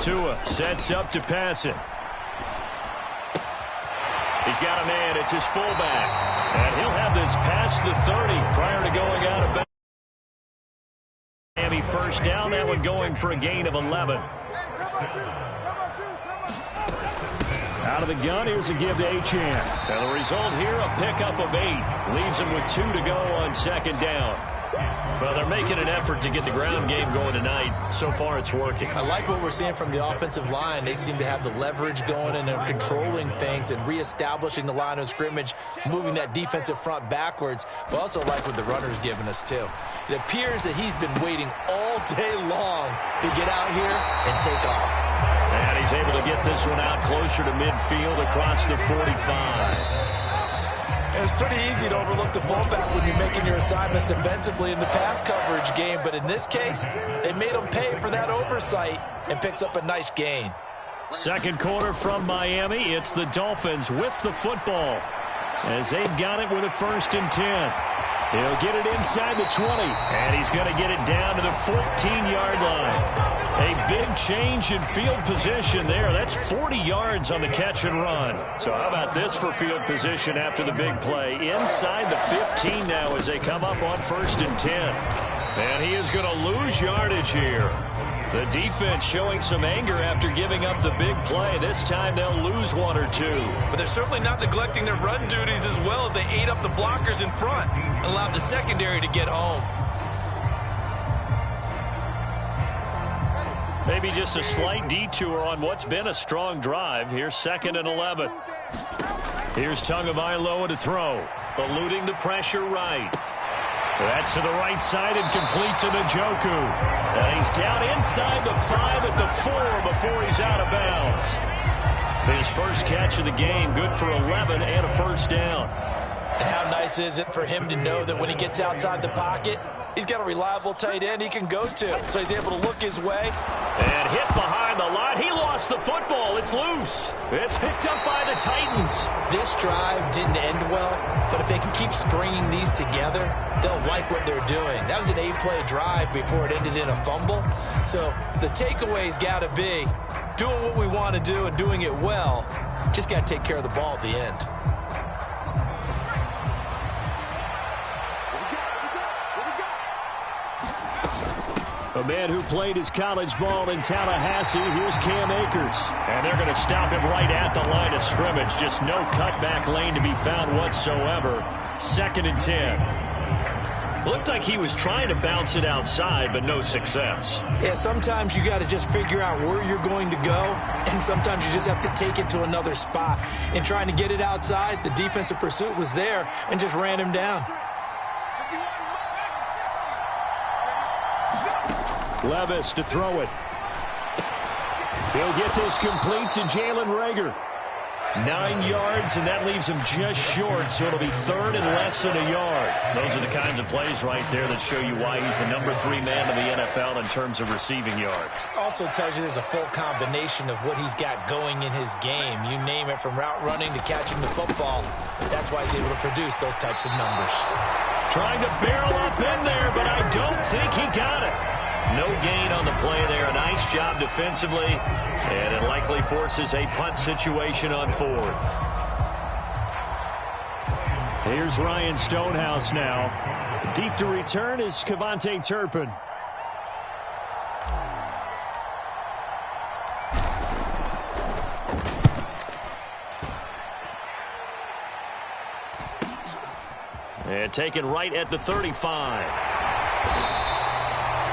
Tua sets up to pass it. He's got a man. It's his fullback. And he'll have this past the 30 prior to going out of bounds. Miami first down. That one going for a gain of 11. Out of the gun, here's a give to Achane. And the result here, a pickup of 8. Leaves him with 2 to go on second down. Well, they're making an effort to get the ground game going tonight. So far, it's working. I like what we're seeing from the offensive line. They seem to have the leverage going and they're controlling things and reestablishing the line of scrimmage, moving that defensive front backwards. But also like what the runner's giving us, too. It appears that he's been waiting all day long to get out here and take off. And he's able to get this one out closer to midfield across the 45. It's pretty easy to overlook the fullback when you're making your assignments defensively in the pass coverage game. But in this case, they made him pay for that oversight and picks up a nice gain. Second quarter from Miami. It's the Dolphins with the football as they've got it with a 1st and 10. He'll get it inside the 20, and he's going to get it down to the 14-yard line. A big change in field position there. That's 40 yards on the catch and run. So how about this for field position after the big play? Inside the 15 now as they come up on 1st and 10. And he is going to lose yardage here. The defense showing some anger after giving up the big play. This time they'll lose 1 or 2. But they're certainly not neglecting their run duties as well as they ate up the blockers in front and allowed the secondary to get home. Maybe just a slight detour on what's been a strong drive. Here's 2nd and 11. Here's Tagovailoa to throw. Eluding the pressure right. That's to the right side and complete to Njoku. And he's down inside the 5 at the 4 before he's out of bounds. His first catch of the game, good for 11 and a 1st down. And how nice is it for him to know that when he gets outside the pocket, he's got a reliable tight end he can go to. So he's able to look his way. And hit behind the line. He lost the football. It's loose. It's picked up by the Titans. This drive didn't end well, but if they can keep stringing these together, they'll like what they're doing. That was an 8-play drive before it ended in a fumble. So the takeaway's got to be doing what we want to do and doing it well. Just got to take care of the ball at the end. A man who played his college ball in Tallahassee, here's Cam Akers. And they're going to stop him right at the line of scrimmage. Just no cutback lane to be found whatsoever. 2nd and 10. Looked like he was trying to bounce it outside, but no success. Yeah, sometimes you got to just figure out where you're going to go, and sometimes you just have to take it to another spot. In trying to get it outside, the defensive pursuit was there and just ran him down. Levis to throw it. He'll get this complete to Jalen Reagor. 9 yards, and that leaves him just short, so it'll be 3rd and less than a yard. Those are the kinds of plays right there that show you why he's the number 3 man in the NFL in terms of receiving yards. Also tells you there's a full combination of what he's got going in his game. You name it, from route running to catching the football. That's why he's able to produce those types of numbers. Trying to barrel up in there, but I don't think he got it. No gain on the play there. A nice job defensively, and it likely forces a punt situation on 4th. Here's Ryan Stonehouse now. Deep to return is Kevontae Turpin. And taken right at the 35.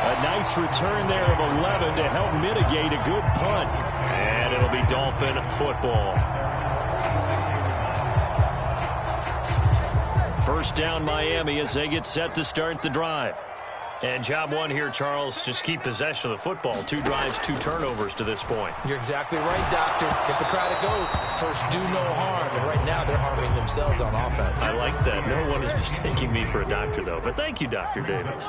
A nice return there of 11 to help mitigate a good punt. And it'll be Dolphin football. 1st down Miami as they get set to start the drive. And job 1 here, Charles, just keep possession of the football. 2 drives, 2 turnovers to this point. You're exactly right, Doctor. Hippocratic oath. First, do no harm. And right now, they're harming themselves on offense. I like that. No one is mistaking me for a doctor, though. But thank you, Dr. Davis.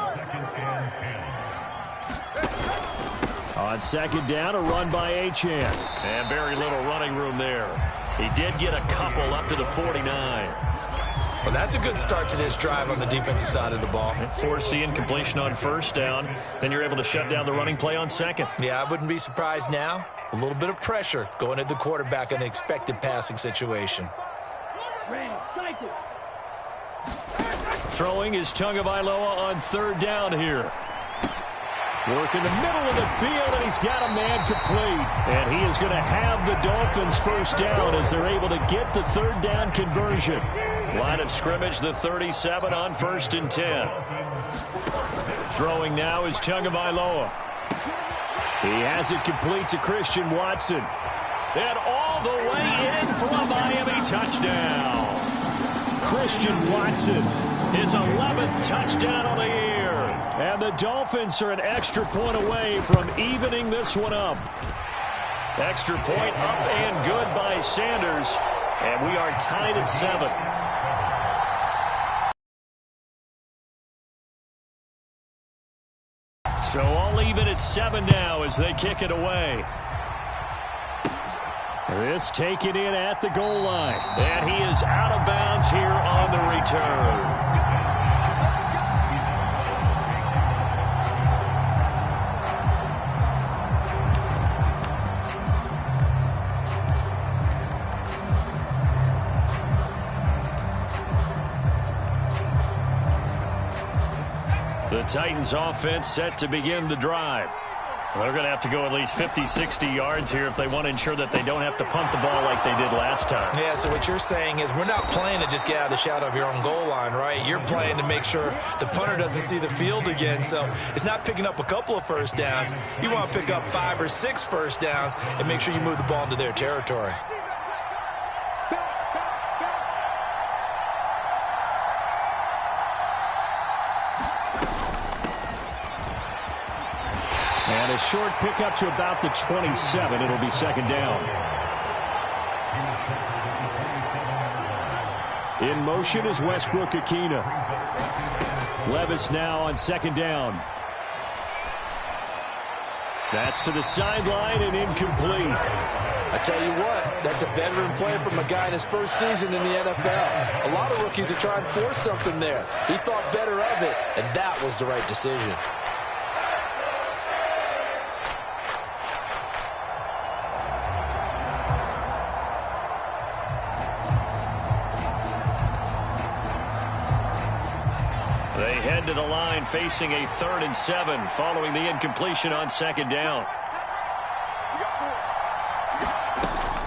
On 2nd down, a run by Achane. And very little running room there. He did get a couple up to the 49. Well, that's a good start to this drive on the defensive side of the ball. Force the incompletion on first down. Then you're able to shut down the running play on second. Yeah, I wouldn't be surprised now. A little bit of pressure going at the quarterback in an expected passing situation. Throwing is Tagovailoa on third down here. Work in the middle of the field, and he's got a man complete. And he is going to have the Dolphins first down as they're able to get the third down conversion. Line of scrimmage, the 37 on 1st and 10. Throwing now is Tagovailoa. He has it complete to Christian Watson. And all the way in for a Miami touchdown. Christian Watson, his 11th touchdown of the year. And the Dolphins are an extra point away from evening this one up. Extra point up and good by Sanders. And we are tied at 7. So all even at 7 now as they kick it away. This taken in at the goal line. And he is out of bounds here on the return. The Titans offense set to begin the drive. They're going to have to go at least 50, 60 yards here if they want to ensure that they don't have to punt the ball like they did last time. Yeah, so what you're saying is we're not playing to just get out of the shadow of your own goal line, right? You're playing to make sure the punter doesn't see the field again. So it's not picking up a couple of first downs. You want to pick up 5 or 6 first downs and make sure you move the ball into their territory. And a short pickup to about the 27. It'll be second down. In motion is Westbrook-Akina. Levis now on second down. That's to the sideline and incomplete. I tell you what, that's a veteran play from a guy in his first season in the NFL. A lot of rookies are trying to force something there. He thought better of it, and that was the right decision. They head to the line facing a 3rd and 7 following the incompletion on second down.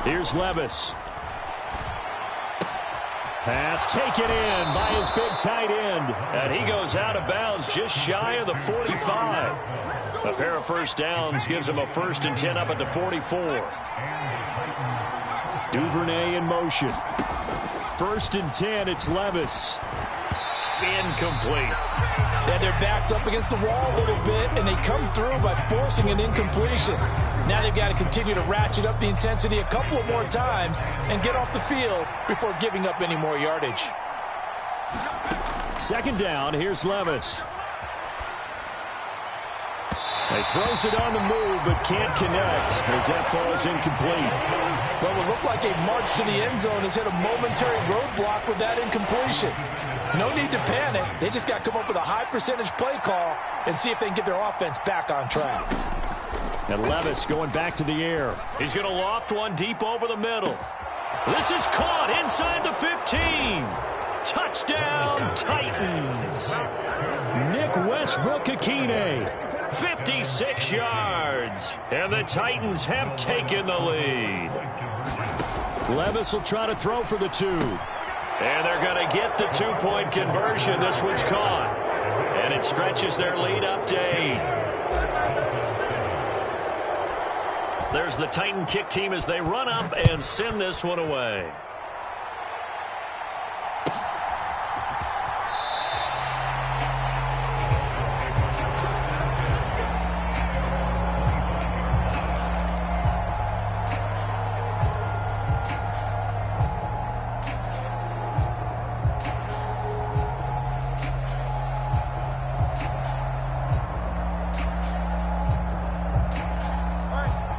Here's Levis. Pass taken in by his big tight end. And he goes out of bounds just shy of the 45. A pair of first downs gives him a 1st and 10 up at the 44. Duvernay in motion. 1st and 10, it's Levis. Incomplete. Yeah, their back's up against the wall a little bit, and they come through by forcing an incompletion. Now they've got to continue to ratchet up the intensity a couple of more times and get off the field before giving up any more yardage. Second down, here's Levis. He throws it on the move, but can't connect as that falls incomplete. Well, it looked like a march to the end zone has hit a momentary roadblock with that incompletion. No need to panic. They just got to come up with a high percentage play call and see if they can get their offense back on track. And Levis going back to the air. He's going to loft one deep over the middle. This is caught inside the 15. Touchdown, Titans. Nick Westbrook-Akina. 56 yards. And the Titans have taken the lead. Levis will try to throw for the 2. And they're going to get the 2-point conversion. This one's caught. And it stretches their lead up to 8. There's the Titan kick team as they run up and send this one away.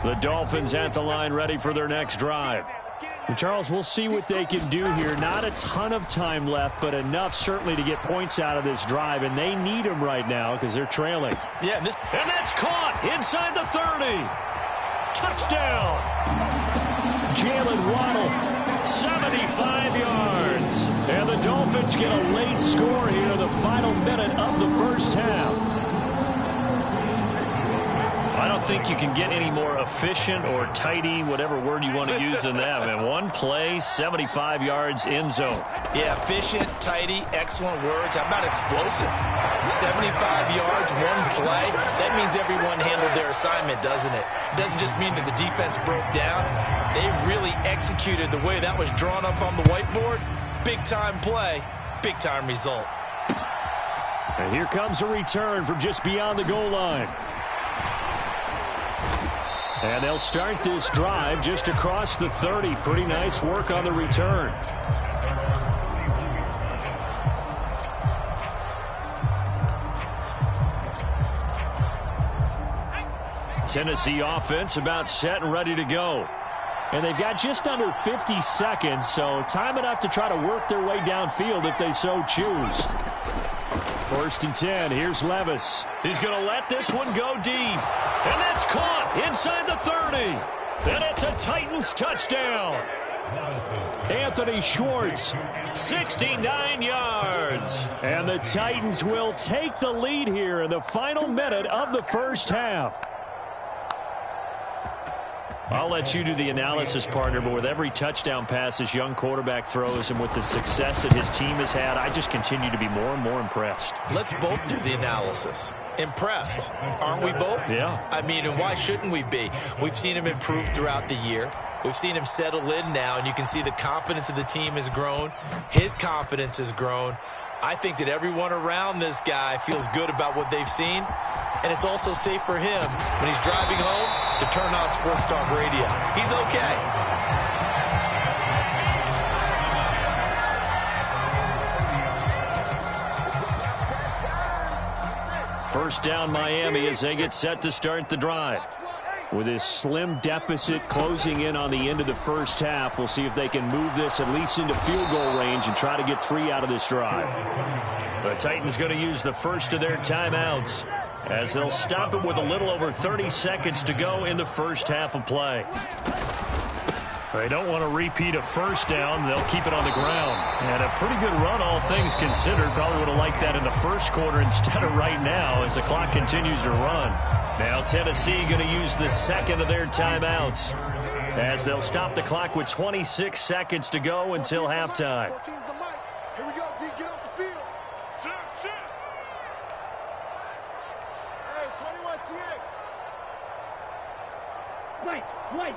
The Dolphins at the line ready for their next drive. Charles, we'll see what they can do here. Not a ton of time left, but enough certainly to get points out of this drive, and they need them right now because they're trailing. Yeah, and that's caught inside the 30. Touchdown. Jalen Waddle, 75 yards. And the Dolphins get a late score here in the final minute of the first half. I don't think you can get any more efficient or tidy, whatever word you want to use in that. And one play, 75 yards, end zone. Yeah, efficient, tidy, excellent words. How about explosive? 75 yards, one play. That means everyone handled their assignment, doesn't it? It doesn't just mean that the defense broke down. They really executed the way that was drawn up on the whiteboard. Big-time play, big-time result. And here comes a return from just beyond the goal line. And they'll start this drive just across the 30. Pretty nice work on the return. Tennessee offense about set and ready to go. And they've got just under 50 seconds, so time enough to try to work their way downfield if they so choose. 1st and 10. Here's Levis. He's going to let this one go deep. And that's caught inside the 30. And it's a Titans touchdown. Anthony Schwartz, 69 yards. And the Titans will take the lead here in the final minute of the first half. I'll let you do the analysis, partner, but with every touchdown pass this young quarterback throws and with the success that his team has had, I just continue to be more and more impressed. Let's both do the analysis. Impressed, aren't we both? Yeah. I mean, and why shouldn't we be? We've seen him improve throughout the year. We've seen him settle in now, and you can see the confidence of the team has grown. His confidence has grown. I think that everyone around this guy feels good about what they've seen, and it's also safe for him when he's driving home to turn on Sports Talk Radio. He's okay. First down, Miami, as they get set to start the drive. With this slim deficit closing in on the end of the first half, we'll see if they can move this at least into field goal range and try to get 3 out of this drive. The Titans going to use the first of their timeouts as they'll stop it with a little over 30 seconds to go in the first half of play. They don't want to repeat a first down. They'll keep it on the ground. And a pretty good run, all things considered. Probably would have liked that in the first quarter instead of right now as the clock continues to run. Now Tennessee going to use the second of their timeouts as they'll stop the clock with 26 seconds to go until halftime. Here we go, D, get off the field. Sit. Hey, 21 TA. Wait.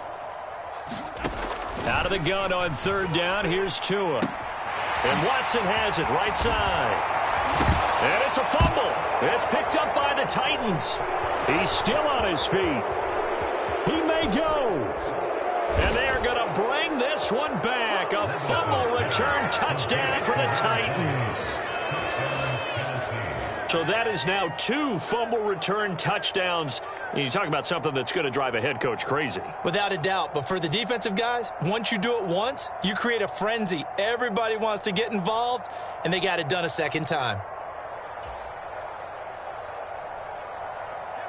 Out of the gun on 3rd down, here's Tua. And Watson has it right side. And it's a fumble. It's picked up by the Titans. He's still on his feet. He may go. And they are going to bring this one back. A fumble return touchdown for the Titans. So that is now 2 fumble return touchdowns. And you talk about something that's going to drive a head coach crazy. Without a doubt. But for the defensive guys, once you do it once, you create a frenzy. Everybody wants to get involved, and they got it done a second time.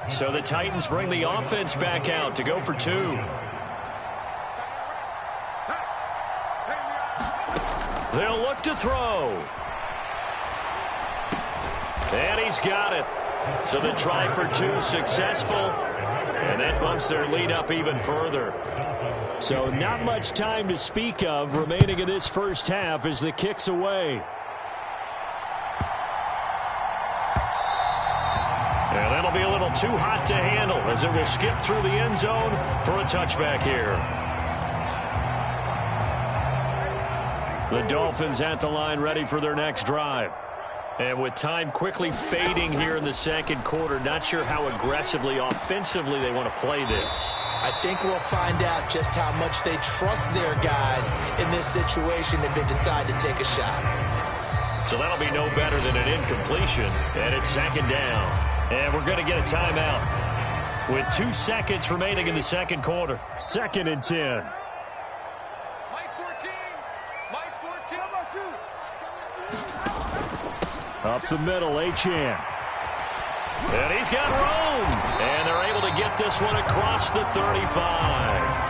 So the Titans bring the offense back out to go for 2. They'll look to throw. And he's got it. So the try for 2 successful. And that bumps their lead up even further. So not much time to speak of remaining in this first half as the kick's away. And that'll be a little too hot to handle as it will skip through the end zone for a touchback here. The Dolphins at the line ready for their next drive. And with time quickly fading here in the second quarter, not sure how aggressively, offensively they want to play this. I think we'll find out just how much they trust their guys in this situation if they decide to take a shot. So that'll be no better than an incompletion. And it's 2nd down. And we're going to get a timeout with 2 seconds remaining in the second quarter. 2nd and 10. Up the middle, Achane. And he's got room. And they're able to get this one across the 35.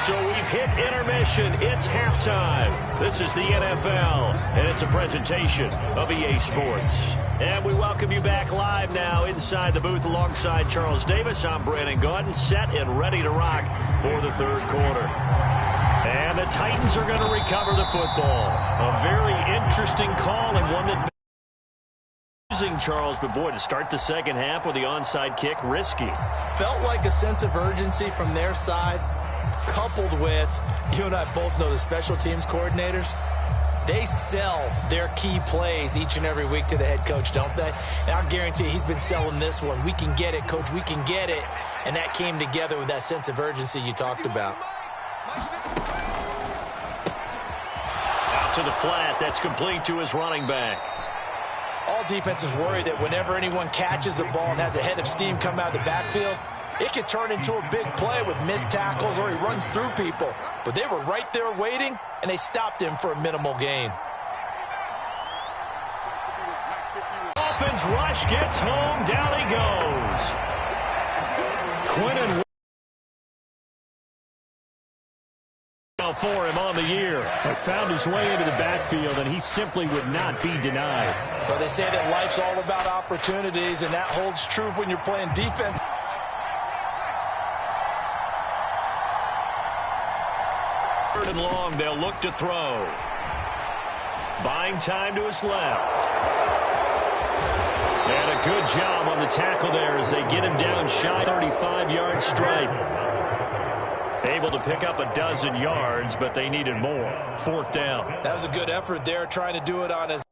So we've hit intermission. It's halftime. This is the NFL, and it's a presentation of EA Sports. And we welcome you back live now inside the booth alongside Charles Davis. I'm Brandon Gaudin, set and ready to rock for the third quarter. And the Titans are going to recover the football. A very interesting call and one that using Charles, but boy, to start the second half with the onside kick, risky. Felt like a sense of urgency from their side, coupled with, you and I both know the special teams coordinators, they sell their key plays each and every week to the head coach, don't they? And I guarantee he's been selling this one. We can get it, coach, we can get it. And that came together with that sense of urgency you talked about. Out to the flat, that's complete to his running back. All defenses worry that whenever anyone catches the ball and has a head of steam come out of the backfield, it could turn into a big play with missed tackles or he runs through people. But they were right there waiting, and they stopped him for a minimal gain. Dolphins rush gets home. Down he goes. Quinton for him on the year. Found his way into the backfield, and he simply would not be denied. Well, they say that life's all about opportunities, and that holds true when you're playing defense. Third and long, they'll look to throw. Buying time to his left. And a good job on the tackle there as they get him down shy 35-yard stripe. Able to pick up a dozen yards, but they needed more. Fourth down. That was a good effort there, trying to do it on his